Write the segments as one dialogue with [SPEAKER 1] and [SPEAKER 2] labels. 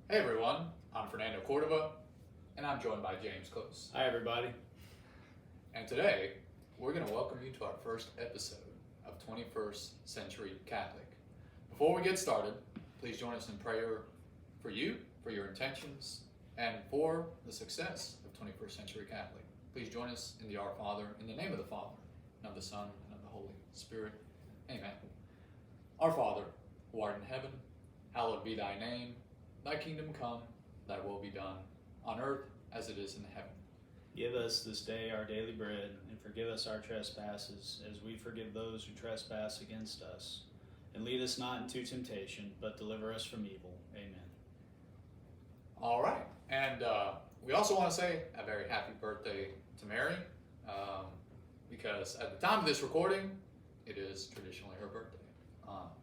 [SPEAKER 1] Hey everyone, I'm Fernando and I'm joined by James Close.
[SPEAKER 2] Hi, everybody.
[SPEAKER 1] And today, we're going to welcome you to our first episode of 21st Century Catholic. Before we get started, please join us in prayer for you, for your intentions, and for the success of 21st Century Catholic. Please join us in the Our Father, in the name of the Father, and of the Son, and of the Holy Spirit. Amen. Our Father, who art in heaven, hallowed be thy name. Thy kingdom come, thy will be done, on earth as it is in heaven.
[SPEAKER 2] Give us this day our daily bread, and forgive us our trespasses, as we forgive those who trespass against us. And lead us not into temptation, but deliver us from evil. Amen.
[SPEAKER 1] All right. And we also want to say a very happy birthday to Mary, because at the time of this recording, it is traditionally her birthday,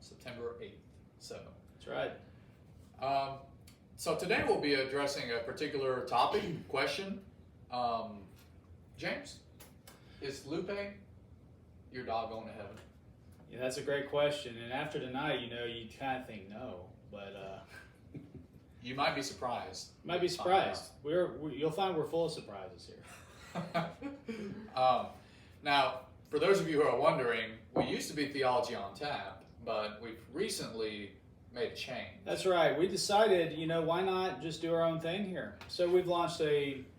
[SPEAKER 1] September 8th. So
[SPEAKER 2] That's right.
[SPEAKER 1] So today we'll be addressing a particular topic, question. James, is Lupe, your dog, going to heaven?
[SPEAKER 2] Yeah, that's a great question. And after tonight, you kind of think no, but
[SPEAKER 1] You might be surprised.
[SPEAKER 2] might be surprised. You'll find we're full of surprises here.
[SPEAKER 1] Now, for those of you who are wondering, we used to be Theology on Tap, but we've recently made a change.
[SPEAKER 2] That's right. We decided, why not just do our own thing here? So we've launched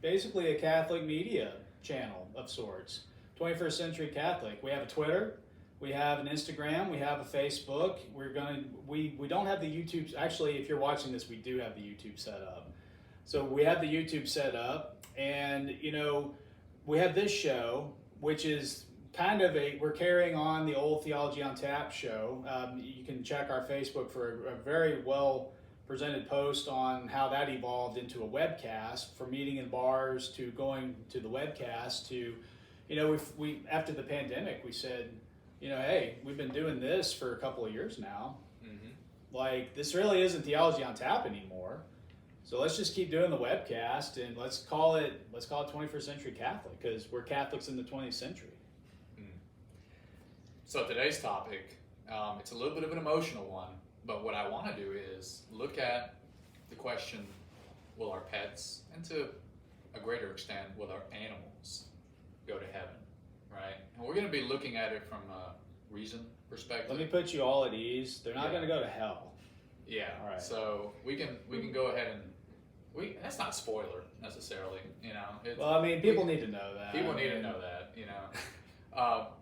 [SPEAKER 2] basically a Catholic media channel of sorts. 21st Century Catholic. We have a Twitter, we have an Instagram, we have a Facebook. We don't have the YouTube. Actually, if you're watching this, we do have the YouTube set up. So we have the YouTube set up, and we have this show, which is kind of we're carrying on the old Theology on Tap show. You can check our Facebook for a very well presented post on how that evolved into a webcast, from meeting in bars to going to the webcast to, we after the pandemic, we said, hey, we've been doing this for a couple of years now.
[SPEAKER 1] Mm-hmm.
[SPEAKER 2] Like, this really isn't Theology on Tap anymore. So let's just keep doing the webcast, and let's call it 21st Century Catholic, because we're Catholics in the 20th century.
[SPEAKER 1] So today's topic, it's a little bit of an emotional one, but what I want to do is look at the question, will our pets, and to a greater extent, will our animals go to heaven, right? And we're going to be looking at it from a reason perspective.
[SPEAKER 2] Let me put you all at ease. They're not going to go to hell.
[SPEAKER 1] Yeah.
[SPEAKER 2] All right.
[SPEAKER 1] So we can go ahead and that's not spoiler necessarily,
[SPEAKER 2] People need to know that.
[SPEAKER 1] People need to know that,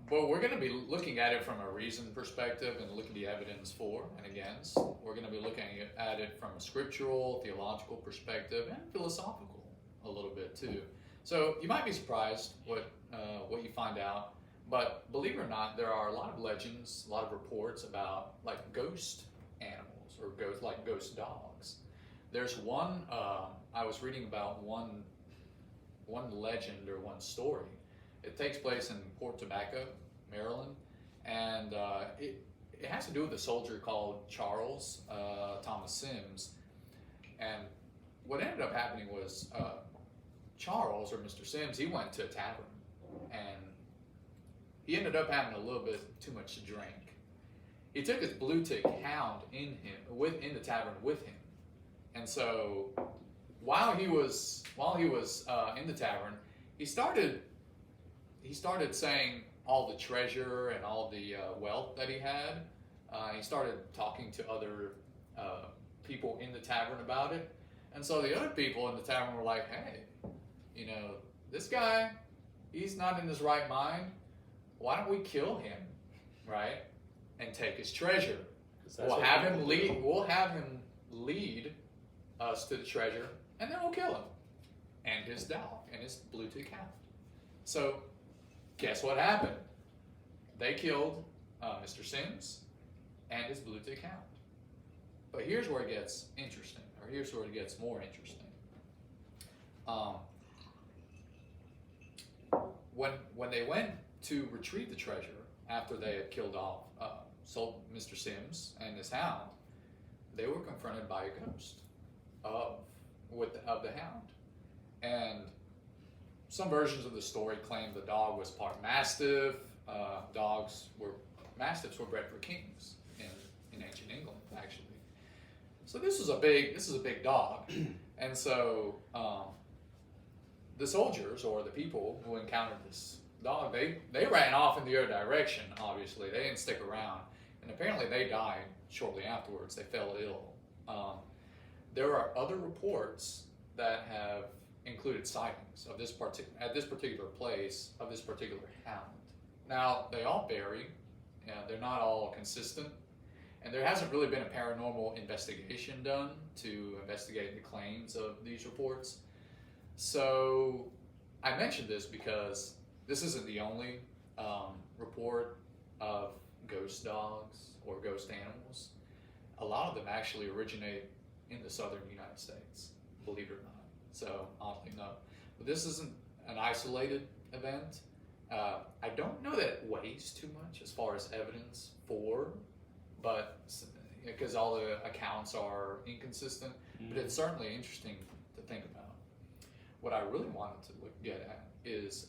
[SPEAKER 1] But we're going to be looking at it from a reason perspective and look at the evidence for and against. We're going to be looking at it from a scriptural, theological perspective, and philosophical a little bit too. So you might be surprised what you find out. But believe it or not, there are a lot of legends, a lot of reports about like ghost animals or ghost dogs. There's one I was reading about one legend or one story. It takes place in Port Tobacco, Maryland, and it has to do with a soldier called Charles Thomas Sims. And what ended up happening was Charles, or Mr. Sims, he went to a tavern, and he ended up having a little bit too much to drink. He took his blue tick hound in the tavern with him, and so while he was in the tavern, he started saying all the treasure and all the wealth that he had. He started talking to other people in the tavern about it. And so the other people in the tavern were like, hey, this guy, he's not in his right mind. Why don't we kill him, right? And take his treasure. We'll have him lead us to the treasure, and then we'll kill him. And his dog, and his blue tick hound. So guess what happened? They killed Mr. Sims and his blue tick hound. But here's where it gets interesting, or here's where it gets more interesting. When they went to retrieve the treasure after they had killed off Mr. Sims and his hound, they were confronted by a ghost of the hound, and some versions of the story claim the dog was part mastiff. Mastiffs were bred for kings in ancient England, actually. So this is a big dog, and so the soldiers or the people who encountered this dog, they ran off in the other direction. Obviously, they didn't stick around, and apparently they died shortly afterwards. They fell ill. There are other reports that have included sightings of at this particular place of this particular hound. Now they all vary, and they're not all consistent, and there hasn't really been a paranormal investigation done to investigate the claims of these reports. So I mentioned this because this isn't the only report of ghost dogs or ghost animals. A lot of them actually originate in the southern United States, believe it or not. So oddly enough, but this isn't an isolated event. I don't know that it weighs too much as far as evidence for, but because all the accounts are inconsistent, but it's certainly interesting to think about. What I really wanted to get at is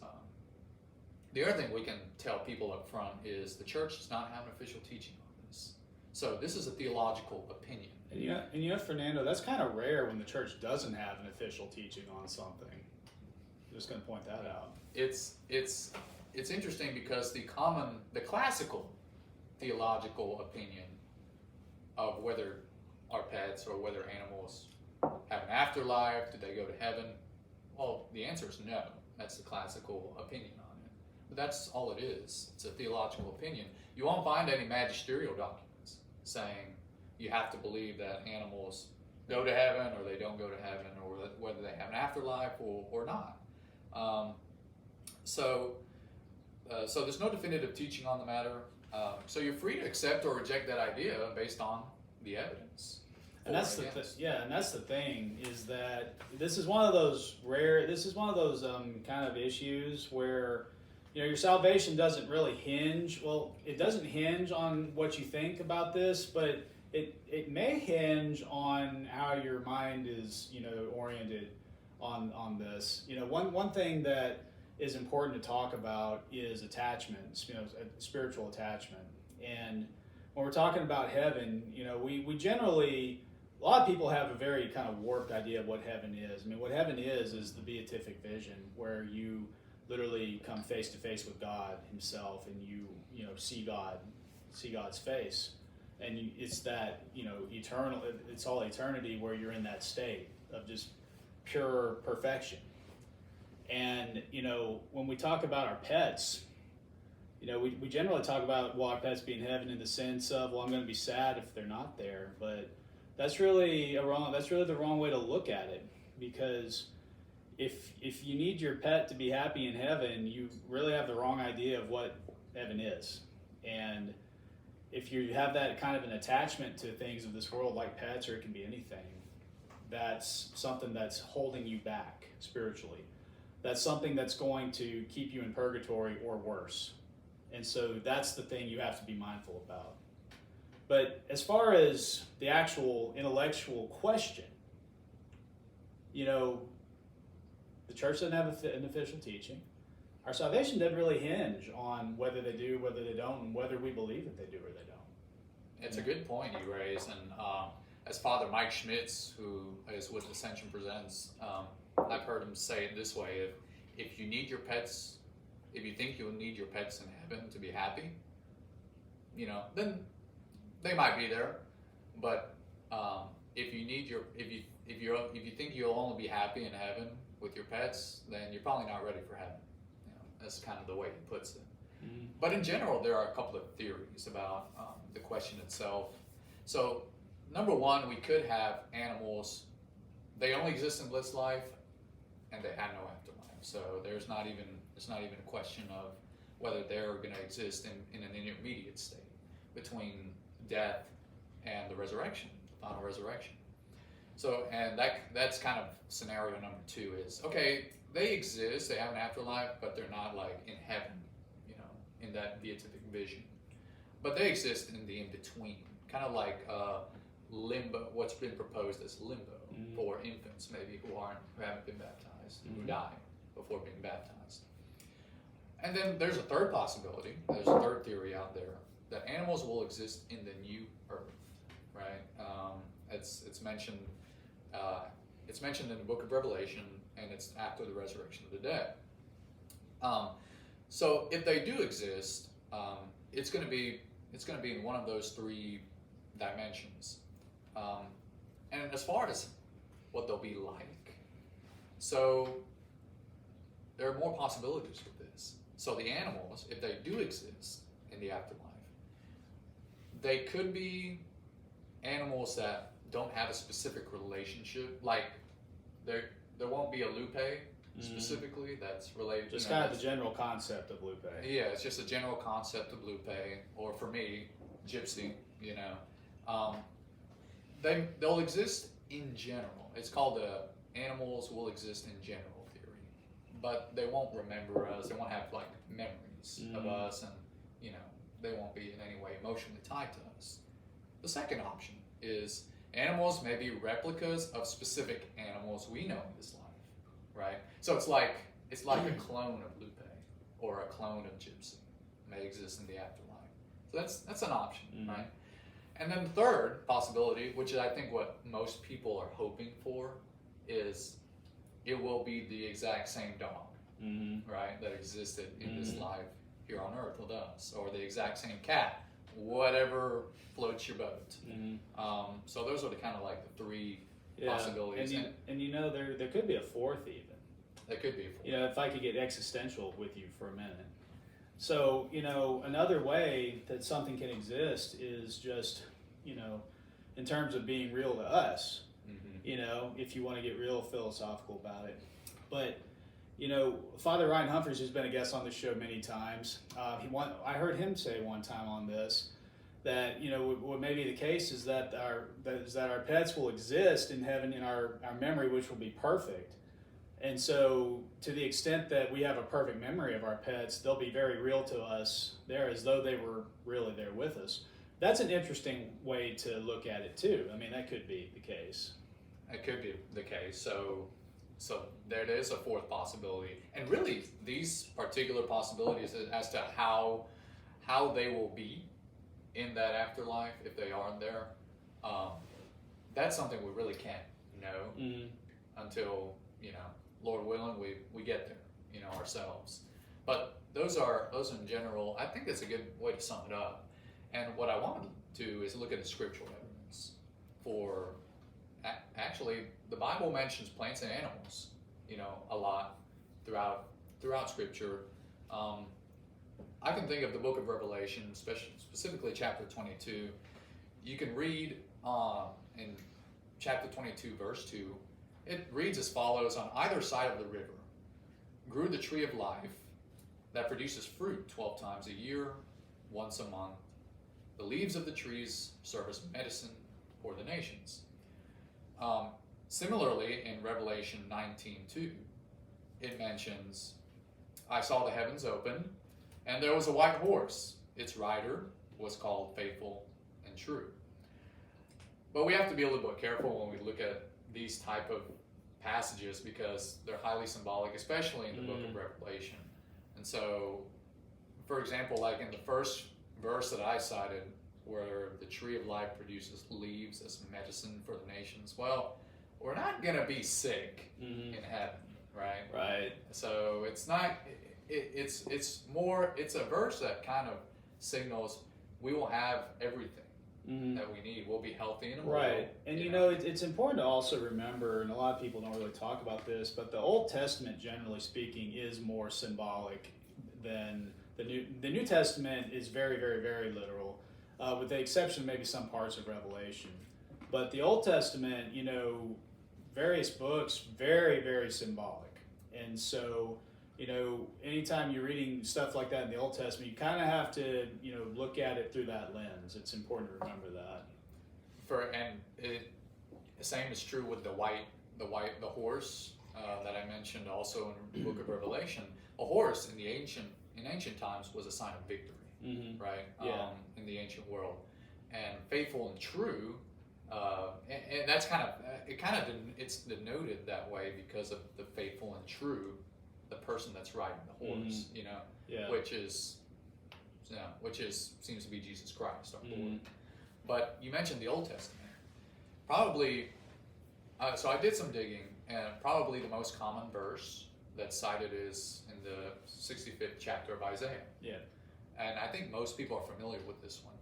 [SPEAKER 1] the other thing we can tell people up front is the church does not have an official teaching on this. So this is a theological opinion.
[SPEAKER 2] And you know, Fernando, that's kind of rare when the church doesn't have an official teaching on something. I'm just going to point that out.
[SPEAKER 1] It's interesting because the classical theological opinion of whether our pets or whether animals have an afterlife, do they go to heaven? Well, the answer is no. That's the classical opinion on it. But that's all it is. It's a theological opinion. You won't find any magisterial documents saying you have to believe that animals go to heaven or they don't go to heaven, or whether they have an afterlife or not. So there's no definitive teaching on the matter. So you're free to accept or reject that idea based on the evidence.
[SPEAKER 2] And that's and that's the thing, is that this is one of those kind of issues where, you know, your salvation doesn't really hinge. Well, it doesn't hinge on what you think about this, but it may hinge on how your mind is, you know, oriented on this. You know, one thing that is important to talk about is attachment, you know, spiritual attachment. And when we're talking about heaven, you know, we generally, a lot of people have a very kind of warped idea of what heaven is. I mean, what heaven is the beatific vision, where you literally come face to face with God Himself, and you know, see God's face, and it's that, you know, eternal. It's all eternity where you're in that state of just pure perfection. And you know, when we talk about our pets, you know, we generally talk about, well, our pets being in heaven in the sense of, well, I'm going to be sad if they're not there, but that's really the wrong way to look at it, because if you need your pet to be happy in heaven, you really have the wrong idea of what heaven is. And if you have that kind of an attachment to things of this world, like pets, or it can be anything, that's something that's holding you back spiritually. That's something that's going to keep you in purgatory or worse. And so that's the thing you have to be mindful about. But as far as the actual intellectual question, you know, the church doesn't have an official teaching. Our salvation doesn't really hinge on whether they do, whether they don't, and whether we believe that they do or they don't.
[SPEAKER 1] It's a good point you raise, and as Father Mike Schmitz, who is with Ascension Presents, I've heard him say it this way: if you need your pets, if you think you'll need your pets in heaven to be happy, you know, then they might be there. But if you think you'll only be happy in heaven with your pets, then you're probably not ready for heaven. You know, that's kind of the way he puts it. Mm-hmm. But in general, there are a couple of theories about the question itself. So, number one, we could have animals, they only exist in bliss life, and they have no afterlife. So it's not even a question of whether they're going to exist in an intermediate state between death and the resurrection, the final resurrection. So, and that's kind of scenario number two is, okay, they exist, they have an afterlife, but they're not like in heaven, you know, in that beatific vision. But they exist in the in-between, kind of like limbo, what's been proposed as limbo for infants maybe who haven't been baptized, who die before being baptized. And then there's a third possibility, there's a third theory out there, that animals will exist in the new earth, right? It's mentioned. It's mentioned in the book of Revelation, and it's after the resurrection of the dead. So if they do exist, it's going to be in one of those three dimensions. And as far as what they'll be like, so there are more possibilities with this. So the animals, if they do exist in the afterlife, they could be animals that don't have a specific relationship. Like there won't be a lupe specifically that's related.
[SPEAKER 2] Just kind of the general concept of lupe.
[SPEAKER 1] Yeah, it's just a general concept of lupe, or for me, gypsy. They'll exist in general. It's called animals will exist in general theory, but they won't remember us. They won't have like memories of us, and they won't be in any way emotionally tied to us. The second option is animals may be replicas of specific animals we know in this life, right? So it's like a clone of lupe or a clone of gypsy may exist in the afterlife. So that's an option, right? And then the third possibility, which is I think what most people are hoping for, is it will be the exact same dog, right, that existed in this life here on earth with us, or the exact same cat, whatever floats your boat. So those are the kind of like the three possibilities.
[SPEAKER 2] And there could be a fourth even.
[SPEAKER 1] There could be a fourth.
[SPEAKER 2] If I could get existential with you for a minute. So, another way that something can exist is just, in terms of being real to us, if you want to get real philosophical about it. But, Father Ryan Humphreys, who's been a guest on the show many times, I heard him say one time on this that, what may be the case is that our pets will exist in heaven in our memory, which will be perfect. And so, to the extent that we have a perfect memory of our pets, they'll be very real to us there as though they were really there with us. That's an interesting way to look at it, too. I mean, that could be the case.
[SPEAKER 1] It could be the case. So there is a fourth possibility. And really, these particular possibilities as to how they will be in that afterlife, if they are there, that's something we really can't know until, Lord willing, we get there, ourselves. But those in general, I think that's a good way to sum it up. And what I want to do is look at the scriptural evidence for, actually, the Bible mentions plants and animals, a lot throughout Scripture. I can think of the book of Revelation, specifically chapter 22. You can read in chapter 22, verse 2, it reads as follows: on either side of the river grew the tree of life that produces fruit 12 times a year, once a month. The leaves of the trees serve as medicine for the nations. Similarly, in Revelation 19:2, it mentions, I saw the heavens open, and there was a white horse. Its rider was called Faithful and True. But we have to be a little bit careful when we look at these type of passages because they're highly symbolic, especially in the book of Revelation. And so, for example, like in the first verse that I cited, where the tree of life produces leaves as medicine for the nations, well, we're not going to be sick in heaven, right?
[SPEAKER 2] Right.
[SPEAKER 1] So it's not, it's more, it's a verse that kind of signals we will have everything that we need. We'll be healthy and immortal.
[SPEAKER 2] Right. And it's important to also remember, and a lot of people don't really talk about this, but the Old Testament, generally speaking, is more symbolic than the New. The New Testament is very, very, very literal, with the exception of maybe some parts of Revelation. But the Old Testament, various books, very, very symbolic. And so, anytime you're reading stuff like that in the Old Testament, you kind of have to, look at it through that lens. It's important to remember that.
[SPEAKER 1] The same is true with the horse that I mentioned also in the book of Revelation. A horse in ancient times was a sign of victory, right? In the ancient world, and faithful and true. And that's it's denoted that way because of the faithful and true, the person that's riding the horse, which seems to be Jesus Christ, our Lord. But you mentioned the Old Testament. probably, so I did some digging, and probably the most common verse that's cited is in the 65th chapter of Isaiah.
[SPEAKER 2] Yeah.
[SPEAKER 1] And I think most people are familiar with this one.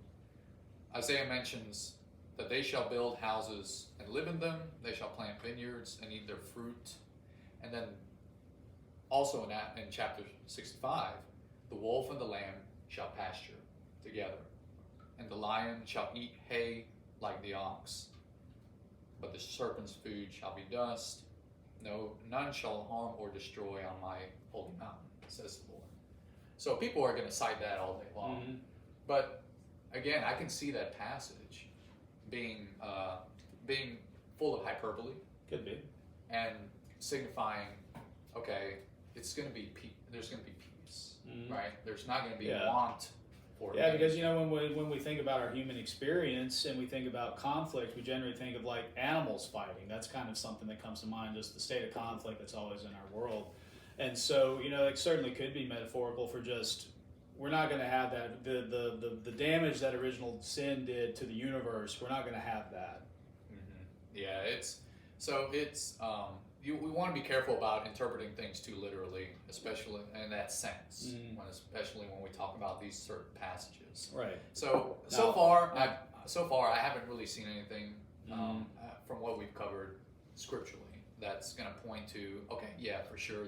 [SPEAKER 1] Isaiah mentions that they shall build houses and live in them, they shall plant vineyards and eat their fruit. And then also in chapter 65, the wolf and the lamb shall pasture together, and the lion shall eat hay like the ox. But the serpent's food shall be dust. No, none shall harm or destroy on my holy mountain, says the Lord. So people are going to cite that all day long.
[SPEAKER 2] Mm-hmm.
[SPEAKER 1] But again, I can see that passage being full of hyperbole.
[SPEAKER 2] Could be.
[SPEAKER 1] And signifying, okay, it's going to be there's going to be peace, right? There's not going to be want for
[SPEAKER 2] Yeah,
[SPEAKER 1] peace.
[SPEAKER 2] because when we think about our human experience and we think about conflict, we generally think of like animals fighting. That's kind of something that comes to mind, just the state of conflict that's always in our world. And so, it certainly could be metaphorical for just, we're not going to have that, the damage that original sin did to the universe, we're not going to have that.
[SPEAKER 1] Mm-hmm. Yeah, we want to be careful about interpreting things too literally, especially in that sense, especially when we talk about these certain passages.
[SPEAKER 2] Right.
[SPEAKER 1] So far, I haven't really seen anything from what we've covered scripturally that's going to point to, okay, yeah, for sure,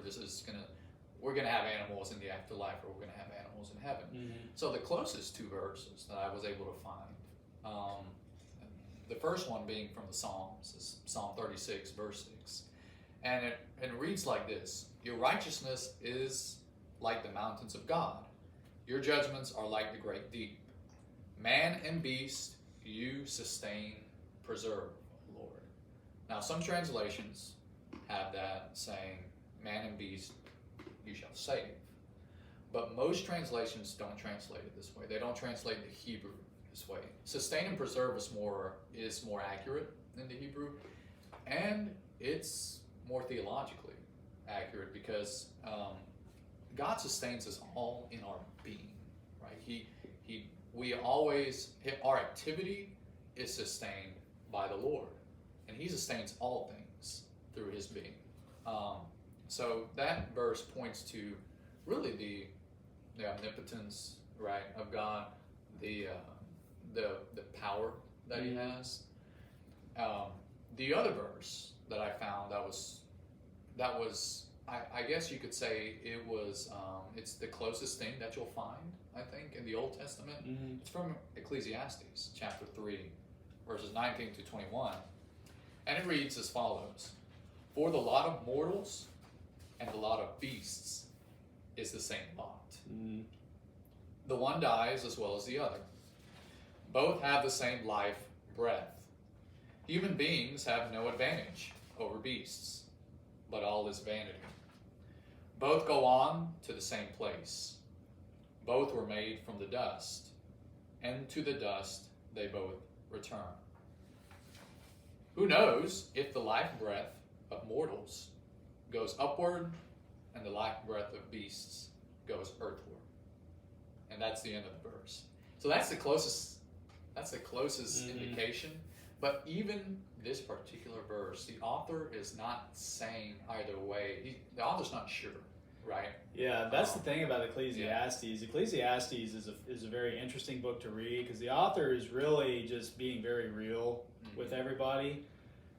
[SPEAKER 1] we're going to have animals in the afterlife, or we're going to have animals in heaven.
[SPEAKER 2] Mm-hmm.
[SPEAKER 1] So the closest two verses that I was able to find, the first one being from the Psalms, is Psalm 36, verse 6. And it reads like this: Your righteousness is like the mountains of God. Your judgments are like the great deep. Man and beast you sustain, preserve, Lord. Now some translations have that saying, man and beast you shall save. But most translations don't translate it this way. They don't translate the Hebrew this way. Sustain and preserve is more accurate in the Hebrew, and it's more theologically accurate because God sustains us all in our being, right? Our activity is sustained by the Lord, and He sustains all things through His being. So that verse points to really the omnipotence, right, of God, the power that He has. The other verse that I found that was I guess you could say it's the closest thing that you'll find, I think, in the Old Testament. Mm-hmm. It's from Ecclesiastes chapter 3, verses 19 to 21, and it reads as follows: For the lot of mortals and the lot of beasts is the same lot. Mm-hmm. The one dies as well as the other. Both have the same life breath. Human beings have no advantage over beasts, but all is vanity. Both go on to the same place. Both were made from the dust, and to the dust they both return. Who knows if the life breath of mortals goes upward and the life breath of beasts goes earthward? And that's the end of the verse. So that's the closest indication. But even this particular verse, the author is not saying either way. The author's not sure, right?
[SPEAKER 2] Yeah, that's the thing about Ecclesiastes. Yeah. Ecclesiastes is a very interesting book to read because the author is really just being very real with everybody.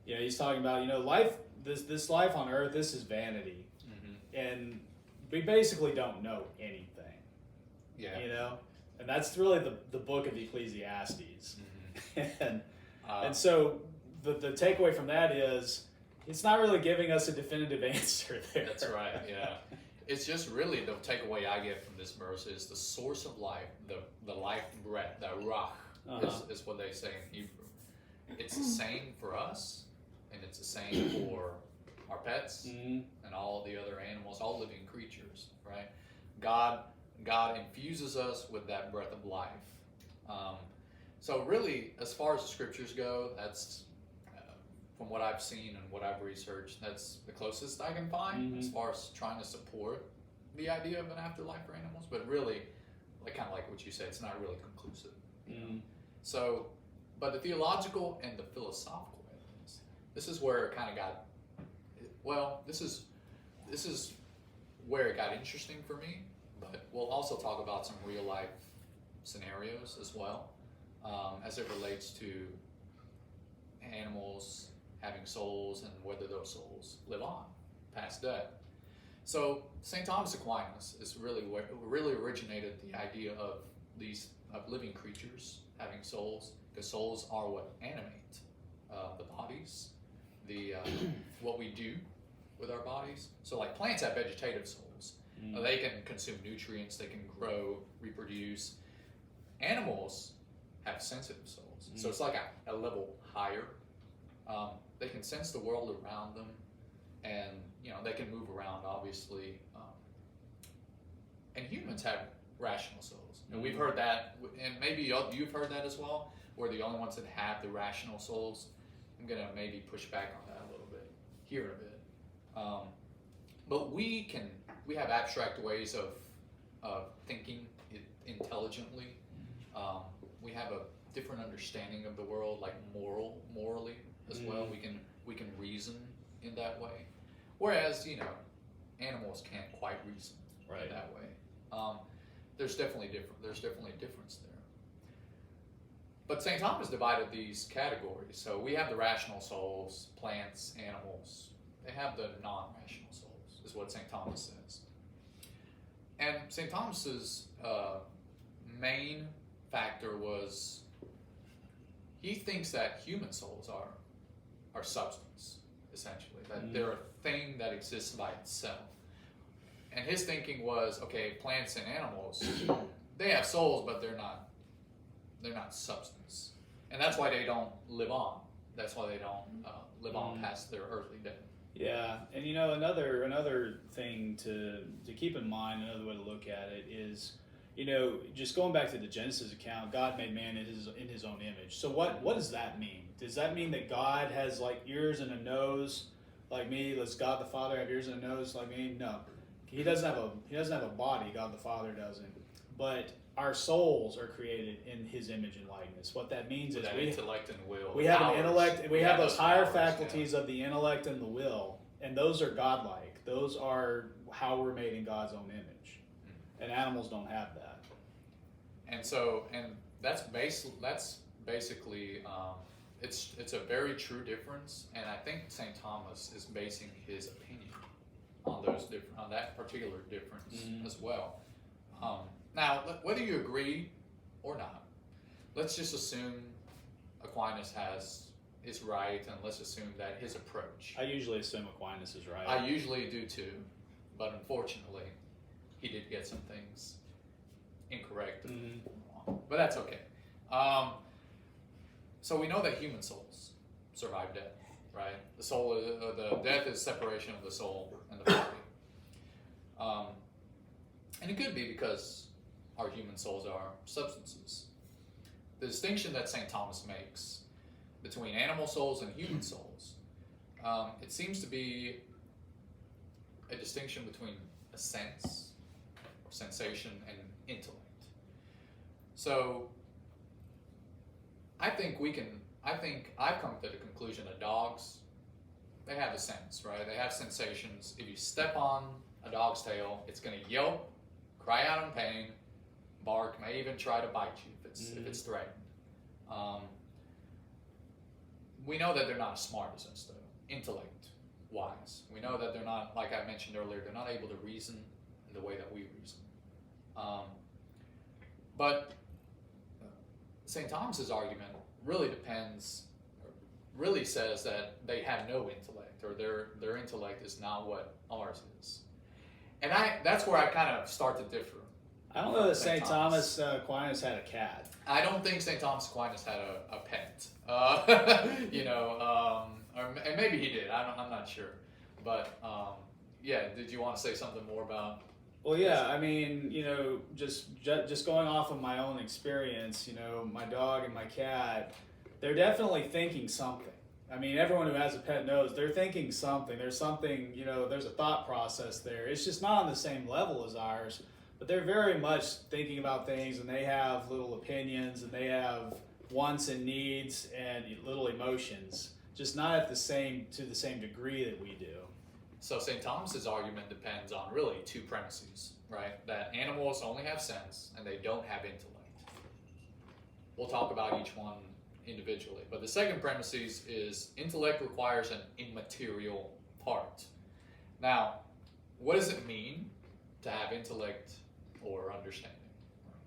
[SPEAKER 2] He's talking about, life. This life on earth, this is vanity, and we basically don't know anything. Yeah, and that's really the book of Ecclesiastes, and so the takeaway from that is it's not really giving us a definitive answer there.
[SPEAKER 1] That's right. Yeah, it's just really the takeaway I get from this verse is the source of life, the life breath, the ruach is what they say in Hebrew. It's the same for us, and it's the same for our pets and all the other animals, all living creatures. Right? God infuses us with that breath of life. So really, as far as the scriptures go, that's from what I've seen and what I've researched, that's the closest I can find as far as trying to support the idea of an afterlife for animals. But really, kind of like what you said, it's not really conclusive. So, but the theological and the philosophical this is where it kind of got, well, this is where it got interesting for me, but we'll also talk about some real life scenarios as well, as it relates to animals having souls and whether those souls live on past death. So St. Thomas Aquinas is really what really originated the idea of these living creatures having souls, because souls are what animate the bodies, the what we do with our bodies. So like plants have vegetative souls. They can consume nutrients, they can grow, reproduce. Animals have sensitive souls. So it's like a level higher. They can sense the world around them, and they can move around, obviously. And humans have rational souls. And we've heard that, and maybe you've heard that as well. We're the only ones that have the rational souls. I'm going to maybe push back on that a little bit here in a bit. But we have abstract ways of thinking intelligently. We have a different understanding of the world, like morally as well. We can reason in that way, whereas animals can't quite reason in that way. There's definitely a difference there. But St. Thomas divided these categories. So we have the rational souls, plants, animals. They have the non-rational souls, is what St. Thomas says. And St. Thomas's main factor was he thinks that human souls are substance, essentially, that they're a thing that exists by itself. And his thinking was, okay, plants and animals, they have souls, but they're not substance, and that's why they don't live on. That's why they don't live on past their earthly death.
[SPEAKER 2] Yeah, and another thing to keep in mind, another way to look at it is, just going back to the Genesis account, God made man in his own image. So what does that mean? Does that mean that God has like ears and a nose like me? Does God the Father have ears and a nose like me? No, he doesn't have a body. God the Father doesn't. But our souls are created in His image and likeness. What that means is
[SPEAKER 1] intellect and will.
[SPEAKER 2] We have an intellect. We have those higher faculties of the intellect and the will, and those are godlike. Those are how we're made in God's own image, and animals don't have that.
[SPEAKER 1] And that's basically it's a very true difference, and I think St. Thomas is basing his opinion on that particular difference as well. Now, whether you agree or not, let's just assume Aquinas is right, and let's assume that his approach.
[SPEAKER 2] I usually assume Aquinas is right.
[SPEAKER 1] I usually do too, but unfortunately, he did get some things incorrect and wrong. But that's okay. So we know that human souls survive death, right? The death is separation of the soul and the body. And it could be because our human souls are substances. The distinction that St. Thomas makes between animal souls and human souls, it seems to be a distinction between a sense, or sensation, and intellect. So I think I've come to the conclusion that dogs, they have a sense, right? They have sensations. If you step on a dog's tail, it's going to yelp, cry out in pain, bark, may even try to bite you if it's threatened. We know that they're not as smart as us, though, intellect-wise. We know that they're not, like I mentioned earlier, they're not able to reason in the way that we reason. But St. Thomas's argument really says that they have no intellect, or their intellect is not what ours is. And that's where I kind of start to differ.
[SPEAKER 2] I don't know that St. Thomas Aquinas had a cat.
[SPEAKER 1] I don't think St. Thomas Aquinas had a pet. And maybe he did. I'm not sure. But yeah, did you want to say something more about?
[SPEAKER 2] Well, yeah. I mean, just going off of my own experience, my dog and my cat, they're definitely thinking something. I mean, everyone who has a pet knows they're thinking something. There's something, there's a thought process there. It's just not on the same level as ours. But they're very much thinking about things, and they have little opinions, and they have wants and needs and little emotions. just not at the same degree that we do.
[SPEAKER 1] So St. Thomas's argument depends on really two premises, right? That animals only have sense and they don't have intellect. We'll talk about each one individually. But the second premises is intellect requires an immaterial part. Now, what does it mean to have intellect or understanding?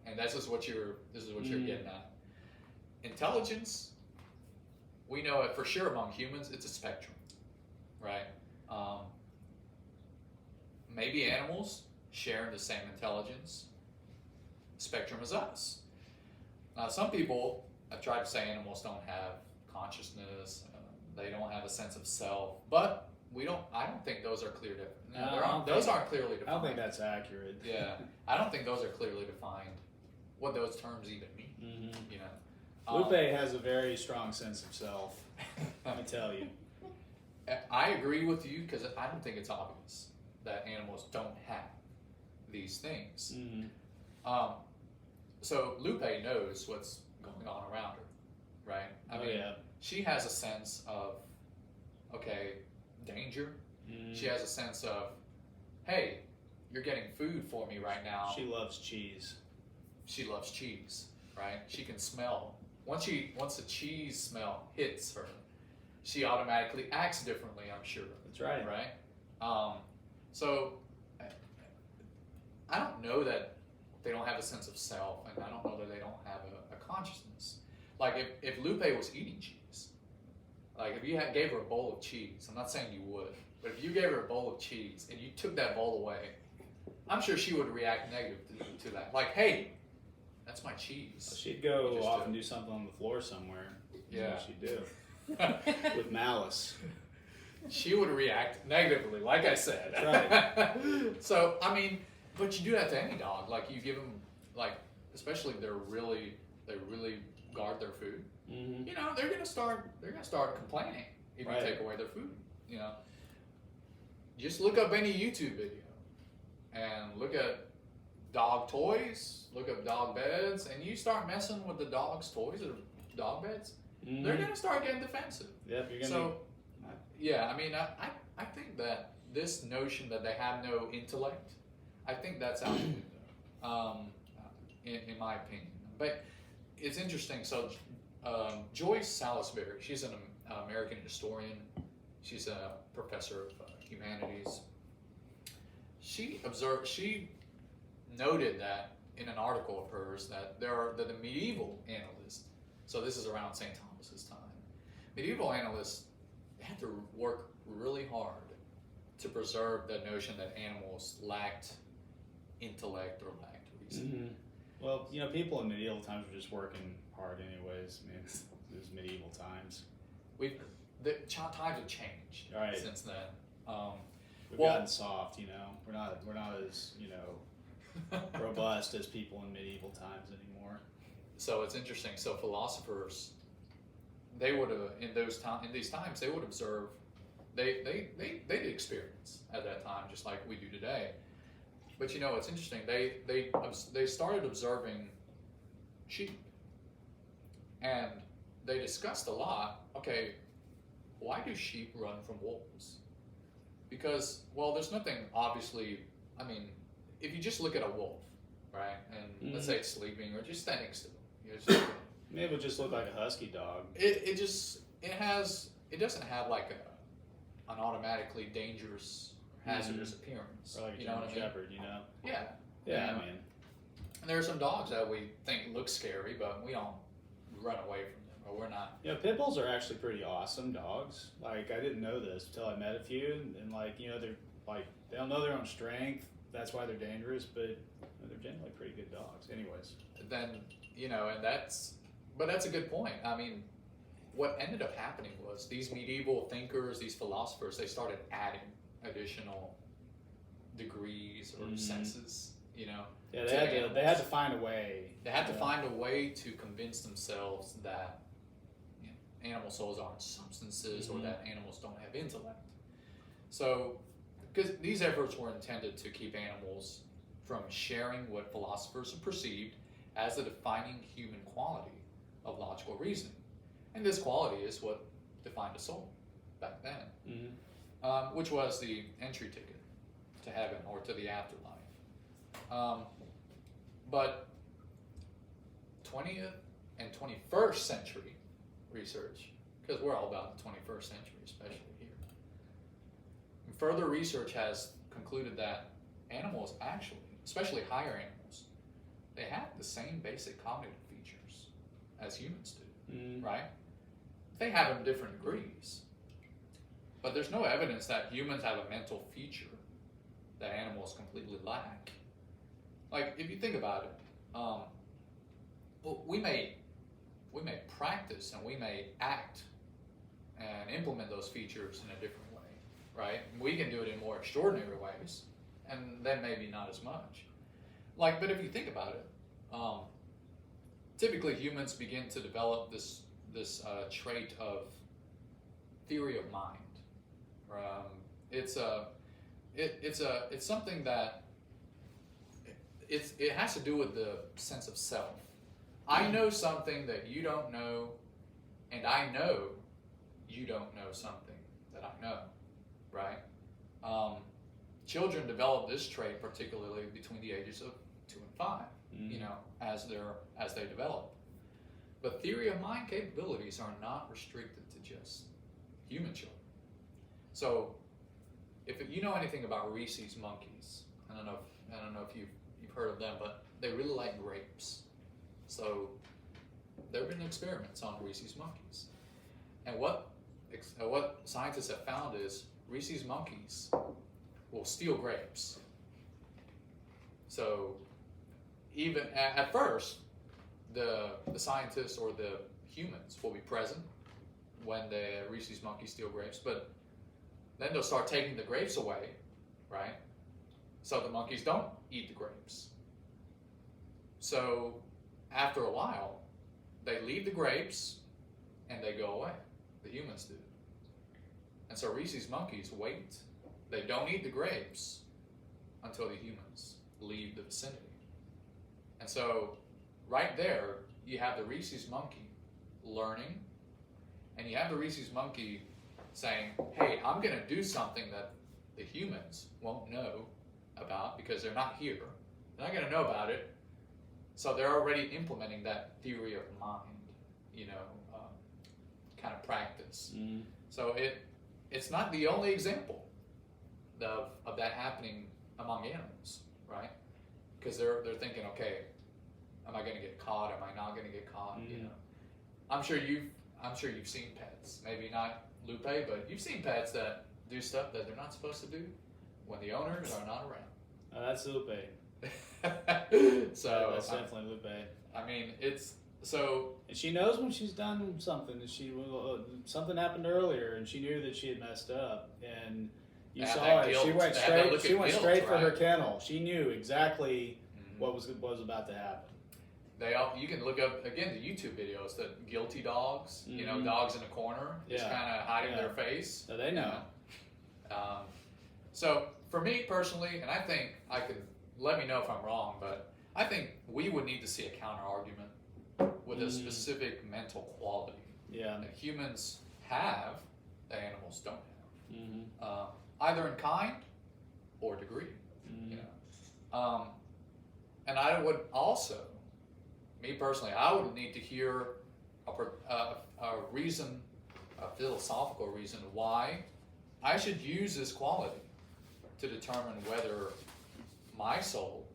[SPEAKER 1] And this is what you're getting at. Intelligence, we know it for sure among humans, it's a spectrum, right? Maybe animals share the same intelligence spectrum as us. Now, some people have tried to say animals don't have consciousness, they don't have a sense of self, but I don't think those are clear. Those aren't clearly defined.
[SPEAKER 2] I don't think that's accurate.
[SPEAKER 1] Yeah, I don't think those are clearly defined. What those terms even mean,
[SPEAKER 2] Mm-hmm.
[SPEAKER 1] you know.
[SPEAKER 2] Lupe has a very strong sense of self. Let me tell you.
[SPEAKER 1] I agree with you because I don't think it's obvious that animals don't have these things.
[SPEAKER 2] Mm-hmm.
[SPEAKER 1] So Lupe knows what's going on around her, right? I mean, she has a sense of, okay, danger.
[SPEAKER 2] Mm-hmm.
[SPEAKER 1] She has a sense of, hey, you're getting food for me right now.
[SPEAKER 2] She loves cheese.
[SPEAKER 1] She loves cheese, right? She can smell. Once the cheese smell hits her, she automatically acts differently, I'm sure.
[SPEAKER 2] That's right.
[SPEAKER 1] Right? So I don't know that they don't have a sense of self, and I don't know that they don't have a consciousness. Like if Lupe was eating cheese, like if you gave her a bowl of cheese, I'm not saying you would, but if you gave her a bowl of cheese and you took that bowl away, I'm sure she would react negatively to that. Like, hey, that's my cheese.
[SPEAKER 2] She'd go off and do something on the floor somewhere.
[SPEAKER 1] Yeah.
[SPEAKER 2] That's what she'd do. With malice.
[SPEAKER 1] She would react negatively, like I said.
[SPEAKER 2] Right.
[SPEAKER 1] So, I mean, but you do that to any dog. Like, you give them, like, especially if they really guard their food.
[SPEAKER 2] Mm-hmm.
[SPEAKER 1] You know, they're gonna start complaining if you take away their food. You know, just look up any YouTube video and look at dog toys, look up dog beds, and you start messing with the dog's toys or dog beds, they're gonna start getting defensive.
[SPEAKER 2] Yep, you're gonna.
[SPEAKER 1] So, yeah, I mean, I think that this notion that they have no intellect, I think that's out the window, in my opinion. But it's interesting. So, Joyce Salisbury, she's an American historian. She's a professor of humanities. She noted that in an article of hers that the medieval analysts, so this is around St. Thomas's time, medieval analysts had to work really hard to preserve the notion that animals lacked intellect or lacked reason.
[SPEAKER 2] Mm-hmm. Well, you know, people in medieval times were just working hard anyways. I mean, it was medieval times.
[SPEAKER 1] The times have changed since then.
[SPEAKER 2] We've gotten soft, you know. We're not as, you know, robust as people in medieval times anymore.
[SPEAKER 1] So it's interesting. So philosophers, they would have in these times they would observe. They did experience at that time just like we do today. But you know it's interesting. They started observing sheep, and they discussed a lot. Okay, why do sheep run from wolves? Because, well, there's nothing obviously, I mean, if you just look at a wolf, right, and let's say it's sleeping or just standing still,
[SPEAKER 2] Maybe it would just look like a husky dog.
[SPEAKER 1] It doesn't have like an automatically dangerous, hazardous appearance.
[SPEAKER 2] Or like a
[SPEAKER 1] you know what I mean?
[SPEAKER 2] shepherd, you know?
[SPEAKER 1] Yeah.
[SPEAKER 2] Yeah, I mean.
[SPEAKER 1] And there are some dogs that we think look scary, but we don't run away from them, or we're not.
[SPEAKER 2] Yeah, pit bulls are actually pretty awesome dogs. Like, I didn't know this until I met a few, and like, you know, they're like, they don't know their own strength. That's why they're dangerous, but they're generally pretty good dogs. Anyways.
[SPEAKER 1] Then, you know, but that's a good point. I mean, what ended up happening was these medieval thinkers, these philosophers, they started adding additional degrees or senses, you know.
[SPEAKER 2] Yeah, they had to find a way.
[SPEAKER 1] They had to find a way to convince themselves that animal souls aren't substances or that animals don't have intellect. So, because these efforts were intended to keep animals from sharing what philosophers have perceived as the defining human quality of logical reasoning. And this quality is what defined a soul back then,
[SPEAKER 2] Mm-hmm.
[SPEAKER 1] which was the entry ticket to heaven or to the afterlife. But 20th and 21st century research, because we're all about the 21st century, especially here. And further research has concluded that animals actually, especially higher animals, they have the same basic cognitive features as humans do, right? They have them in different degrees. But there's no evidence that humans have a mental feature that animals completely lack. Like, if you think about it, we may practice and we may act and implement those features in a different way, right? We can do it in more extraordinary ways, and then maybe not as much. Like, but if you think about it, typically humans begin to develop this trait of theory of mind. It's something that it has to do with the sense of self. I know something that you don't know, and I know you don't know something that I know, right? Children develop this trait particularly between the ages of 2 and 5, you know, as they develop. But theory of mind capabilities are not restricted to just human children. So, if you know anything about Reese's monkeys, I don't know if you've heard of them, but they really like grapes. So, there have been experiments on Reese's monkeys, and what scientists have found is Reese's monkeys will steal grapes. So, even at first, the scientists or the humans will be present when the Reese's monkeys steal grapes, but then they'll start taking the grapes away, right? So the monkeys don't eat the grapes. So after a while, they leave the grapes and they go away. The humans do. And so Reese's monkeys wait. They don't eat the grapes until the humans leave the vicinity. And so right there, you have the Reese's monkey learning, and you have the Reese's monkey saying, hey, I'm going to do something that the humans won't know about because they're not here. They're not going to know about it. So they're already implementing that theory of mind, kind of practice. So it's not the only example of that happening among animals, right? Because they're thinking, okay, am I going to get caught? Am I not going to get caught? You know, I'm sure you've seen pets. Maybe not Lupe, but you've seen pets that do stuff that they're not supposed to do when the owners are not around.
[SPEAKER 2] Oh, that's Lupe.
[SPEAKER 1] So
[SPEAKER 2] that's definitely Lupe.
[SPEAKER 1] I mean, it's so.
[SPEAKER 2] And she knows when she's done something. Something happened earlier, and she knew that she had messed up. And you saw it. She went straight. She went straight for her kennel. She knew exactly what was about to happen.
[SPEAKER 1] You can look up again the YouTube videos, the guilty dogs. You know, dogs in a corner, just kind of hiding their face.
[SPEAKER 2] So they know.
[SPEAKER 1] So for me personally, and I think I could let me know if I'm wrong, but I think we would need to see a counter argument with a specific mental quality that humans have that animals don't have, either in kind or degree. You know, and I would also. Me personally, I would need to hear a reason, a philosophical reason why I should use this quality to determine whether my soul,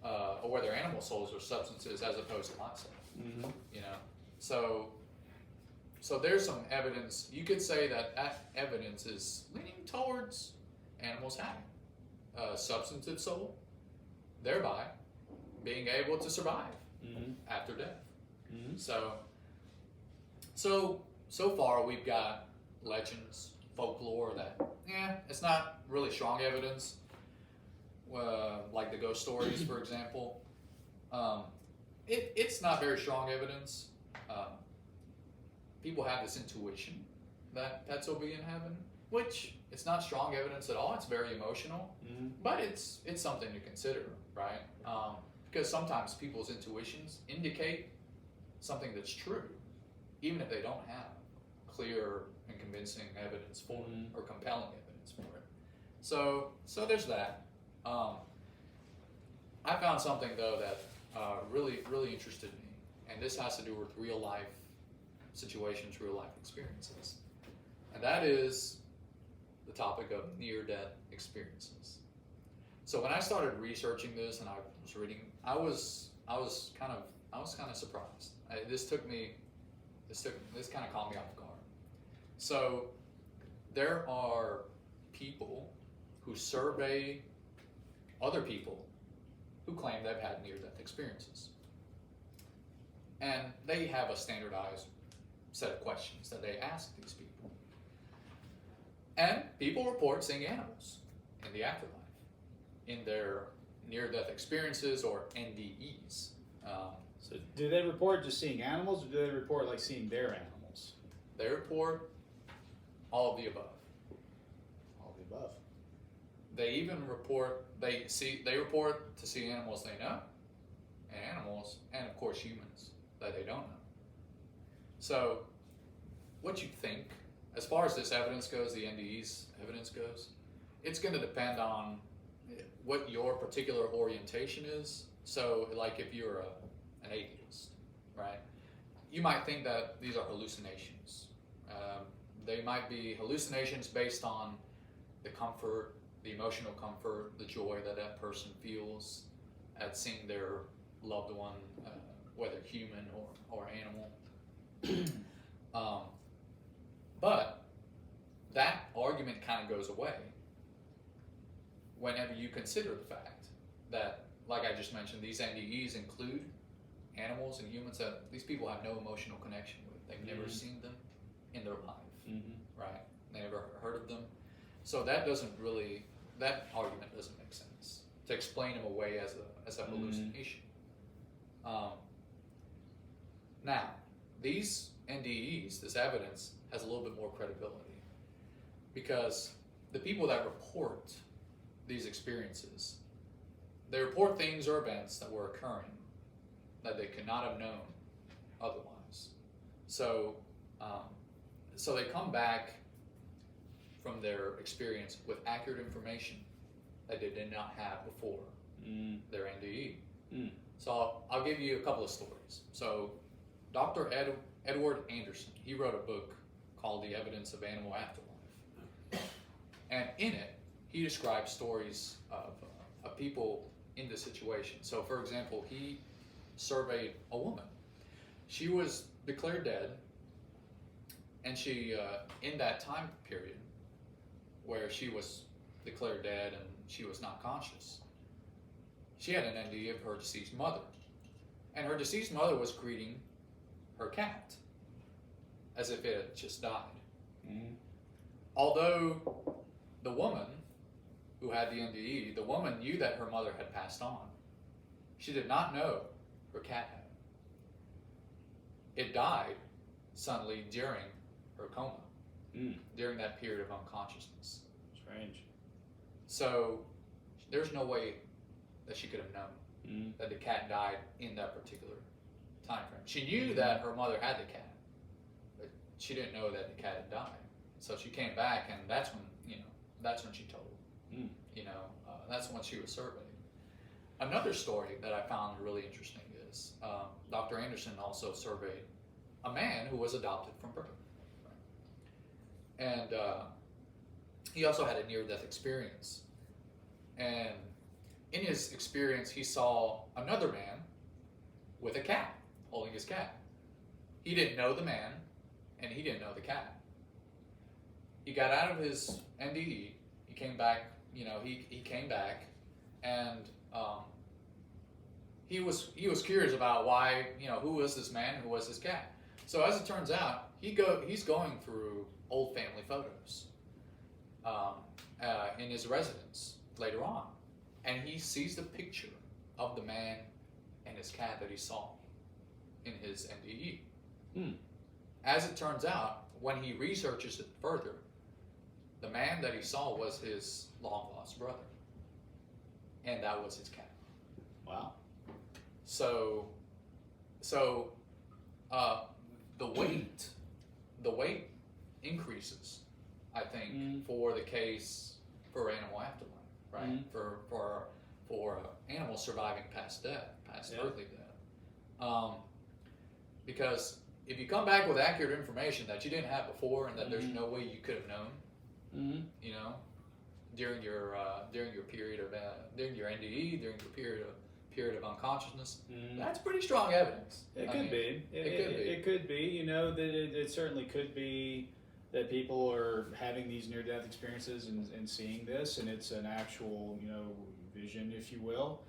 [SPEAKER 1] or whether animal souls are substances as opposed to my soul. You know, so there's some evidence. You could say that evidence is leaning towards animals having a substantive soul, thereby being able to survive after death. So far we've got legends, folklore that it's not really strong evidence, like the ghost stories, for example. It's not very strong evidence. People have this intuition that pets will be in heaven, which it's not strong evidence at all. It's very emotional, but it's something to consider, right? Because sometimes people's intuitions indicate something that's true, even if they don't have clear and convincing evidence for
[SPEAKER 2] Mhm.
[SPEAKER 1] it, or compelling evidence for it. So there's that. I found something though that really interested me, and this has to do with real life situations, real life experiences, and that is the topic of near-death experiences. So when I started researching this and I was reading, I was kind of surprised. This kind of caught me off guard. So there are people who survey other people who claim they've had near-death experiences, and they have a standardized set of questions that they ask these people. And people report seeing animals in the afterlife in their near-death experiences, or NDEs.
[SPEAKER 2] So do they report just seeing animals, or do they report like seeing their animals?
[SPEAKER 1] They report all of the above.
[SPEAKER 2] All the above.
[SPEAKER 1] They even report they report to see animals they know, and animals, and of course humans that they don't know. So, what you think, as far as this evidence goes, the NDE's evidence goes, it's going to depend on what your particular orientation is. So, like if you're an atheist, right? You might think that these are hallucinations. They might be hallucinations based on the comfort, the emotional comfort, the joy that that person feels at seeing their loved one, whether human or animal. But that argument kind of goes away whenever you consider the fact that, like I just mentioned, these NDEs include animals and humans that these people have no emotional connection with. They've never seen them in their life, right? They never heard of them. So that argument doesn't make sense to explain them away as a hallucination. Now, these NDEs, this evidence, has a little bit more credibility, because the people that report these experiences, they report things or events that were occurring that they could not have known otherwise. So they come back from their experience with accurate information that they did not have before their NDE. So I'll give you a couple of stories. So Dr. Edward Anderson, he wrote a book called The Evidence of Animal Afterlife. And in it, he describes stories of people in this situation. So for example, he surveyed a woman. She was declared dead, and she, in that time period where she was declared dead and she was not conscious, she had an NDE of her deceased mother. And her deceased mother was greeting her cat as if it had just died. Although the woman who had the NDE, the woman knew that her mother had passed on, she did not know her cat had. It died suddenly during her coma, during that period of unconsciousness.
[SPEAKER 2] Strange.
[SPEAKER 1] So there's no way that she could have known that the cat died in that particular time frame. She knew that her mother had the cat, but she didn't know that the cat had died. So she came back, and that's when she told. That's when she was surveyed. Another story that I found really interesting is Dr. Anderson also surveyed a man who was adopted from birth, right? And he also had a near-death experience. And in his experience, he saw another man with a cat, holding his cat. He didn't know the man, and he didn't know the cat. He got out of his NDE. He came back. He came back, and he was curious about why. Who was this man? Who was this cat? So as it turns out, he's going through old family photos in his residence later on, and he sees the picture of the man and his cat that he saw in his NDE. As it turns out, when he researches it further, the man that he saw was his long-lost brother, and that was his cat.
[SPEAKER 2] Wow.
[SPEAKER 1] So the weight increases, I think, for the case for animal afterlife, right? For animals surviving past death, past earthly death. Because if you come back with accurate information that you didn't have before, and that there's no way you could have known, you know, during your period of during your NDE, during your period of unconsciousness, that's pretty strong evidence.
[SPEAKER 2] It could be. It could be. You know, that it certainly could be that people are having these near-death experiences and seeing this, and it's an actual, you know, vision, if you will.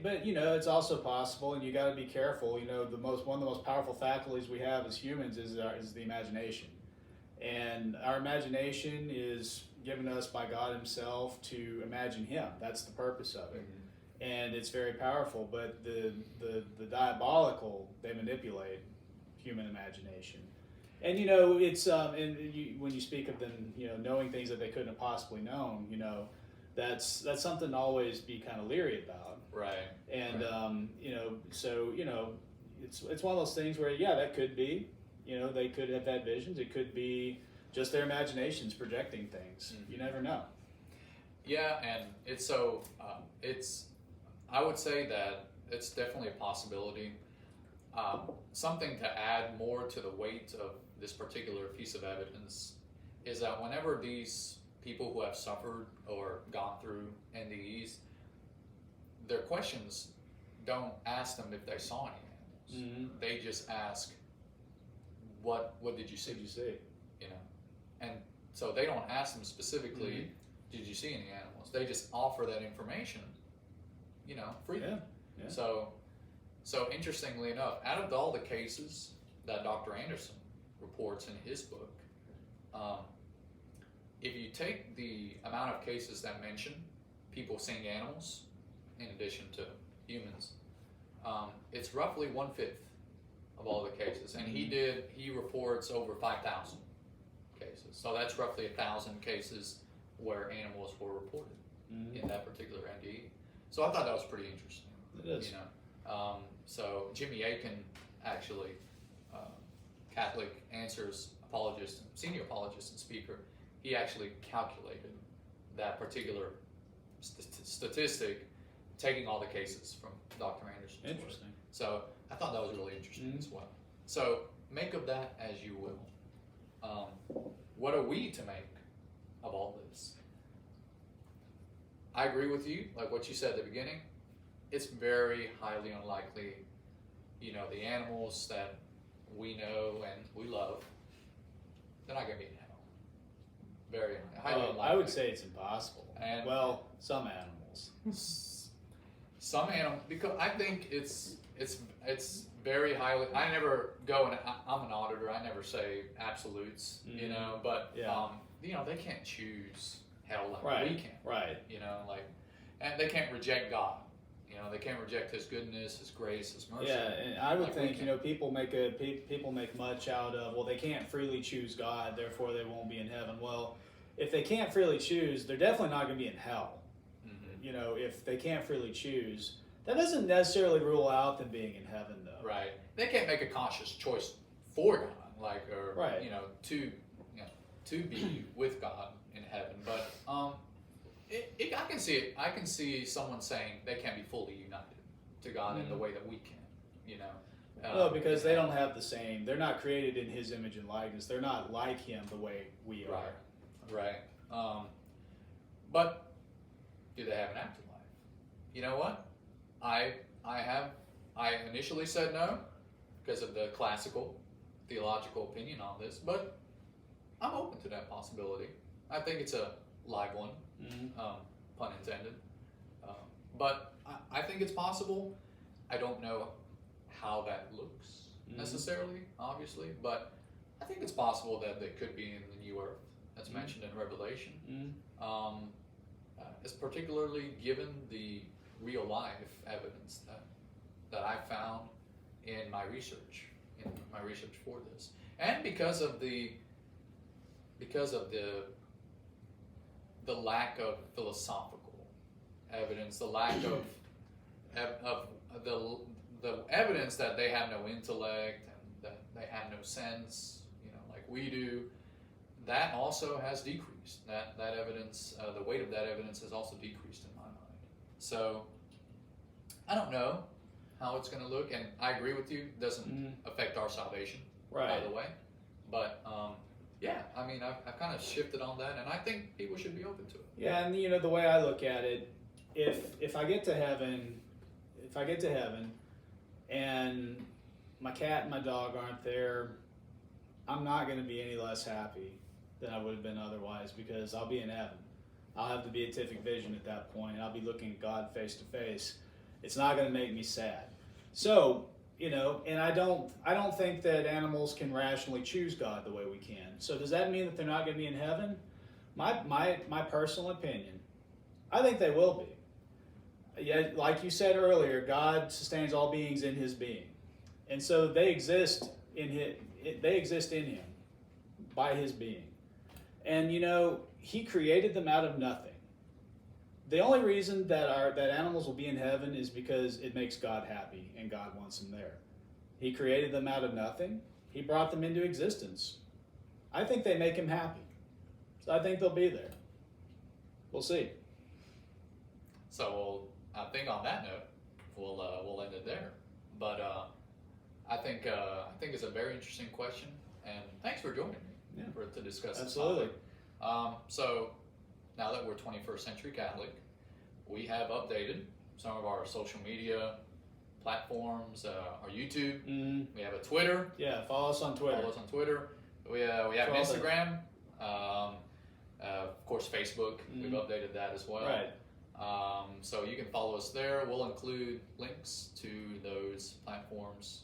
[SPEAKER 2] But you know, it's also possible, and you got to be careful. You know, one of the most powerful faculties we have as humans is the imagination, and our imagination is given us by God Himself to imagine Him. That's the purpose of it, and it's very powerful. But the diabolical, they manipulate human imagination, and you know, it's when you speak of them, you know, knowing things that they couldn't have possibly known, you know. That's something to always be kind of leery about,
[SPEAKER 1] right?
[SPEAKER 2] And you know, so you know, it's one of those things where that could be, you know, they could have had visions. It could be just their imaginations projecting things. You never know.
[SPEAKER 1] Yeah, and it's I would say that it's definitely a possibility. Something to add more to the weight of this particular piece of evidence is that whenever these people who have suffered or gone through NDEs, their questions don't ask them if they saw any animals. They just ask, "What did you see?" You know, and so they don't ask them specifically, "Did you see any animals?" They just offer that information, you know, freely.
[SPEAKER 2] Yeah.
[SPEAKER 1] So interestingly enough, out of all the cases that Dr. Anderson reports in his book, if you take the amount of cases that mention people seeing animals in addition to humans, it's roughly 1/5 of all the cases. And he reports over 5,000 cases. So that's roughly 1,000 cases where animals were reported in that particular NDE. So I thought that was pretty interesting.
[SPEAKER 2] It is.
[SPEAKER 1] You know, so Jimmy Akin, actually, Catholic Answers apologist, senior apologist and speaker, he actually calculated that particular statistic, taking all the cases from Dr. Anderson's
[SPEAKER 2] Interesting.
[SPEAKER 1] work. So I thought that was really interesting as well. So make of that as you will. What are we to make of all this? I agree with you, like what you said at the beginning. It's very highly unlikely, you know, the animals that we know and we love, they're not going to be in hell. Very highly unlikely.
[SPEAKER 2] I would say it's impossible.
[SPEAKER 1] And
[SPEAKER 2] some animals.
[SPEAKER 1] Some animals, because I think it's very highly. I never go and I'm an auditor. I never say absolutes, you know. But you know, they can't choose hell like we can,
[SPEAKER 2] right?
[SPEAKER 1] You know, like, and they can't reject God. You know, they can't reject His goodness, His grace, His mercy.
[SPEAKER 2] Yeah, and I would think, you know, people make much out of, well, they can't freely choose God, therefore they won't be in heaven. Well, if they can't freely choose, they're definitely not going to be in hell. You know, if they can't freely choose, that doesn't necessarily rule out them being in heaven, though.
[SPEAKER 1] Right. They can't make a conscious choice for God, like, or you know, to be with God in heaven. But I can see it. I can see someone saying they can't be fully united to God in the way that we can. You know.
[SPEAKER 2] Well, because they don't have the same. They're not created in His image and likeness. They're not like Him the way we are.
[SPEAKER 1] Right. But do they have an afterlife? You know what? I initially said no because of the classical theological opinion on this, but I'm open to that possibility. I think it's a live one, pun intended. But I think it's possible. I don't know how that looks necessarily, obviously, but I think it's possible that they could be in the new earth that's mentioned in Revelation. It's particularly given the real life evidence that I found in my research for this, and because of the lack of philosophical evidence, the lack of the evidence that they have no intellect and that they have no sense, you know, like like we do, that also has decreased. That evidence, the weight of that evidence has also decreased in my mind. So I don't know how it's going to look, and I agree with you. It doesn't affect our salvation, by the way. But yeah, I mean, I've kind of shifted on that, and I think people should be open to it.
[SPEAKER 2] Yeah, and the way I look at it, if I get to heaven, and my cat and my dog aren't there, I'm not going to be any less happy than I would have been otherwise, because I'll be in heaven. I'll have the beatific vision at that point. I'll be looking at God face to face. It's not going to make me sad. So, and I don't think that animals can rationally choose God the way we can. So does that mean that they're not going to be in heaven? My personal opinion, I think they will be. Yeah, like you said earlier, God sustains all beings in His being, and so they exist in Him by His being. And He created them out of nothing. The only reason that animals will be in heaven is because it makes God happy and God wants them there. He created them out of nothing. He brought them into existence. I think they make Him happy. So I think they'll be there. We'll see.
[SPEAKER 1] So I think on that note, we'll end it there. But I think it's a very interesting question, and thanks for joining me to discuss this
[SPEAKER 2] Absolutely.
[SPEAKER 1] topic. So now that we're 21st century Catholic, we have updated some of our social media platforms, our YouTube. We have a Twitter.
[SPEAKER 2] Yeah, follow us on Twitter.
[SPEAKER 1] We have an Instagram. Of course, Facebook. We've updated that as well.
[SPEAKER 2] Right.
[SPEAKER 1] So you can follow us there. We'll include links to those platforms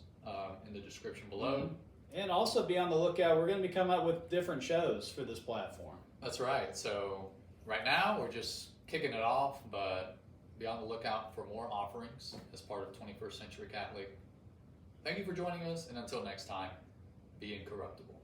[SPEAKER 1] in the description below.
[SPEAKER 2] And also be on the lookout. We're going to be coming up with different shows for this platform.
[SPEAKER 1] That's right. So right now we're just kicking it off, but be on the lookout for more offerings as part of 21st Century Catholic. Thank you for joining us, and until next time, be incorruptible.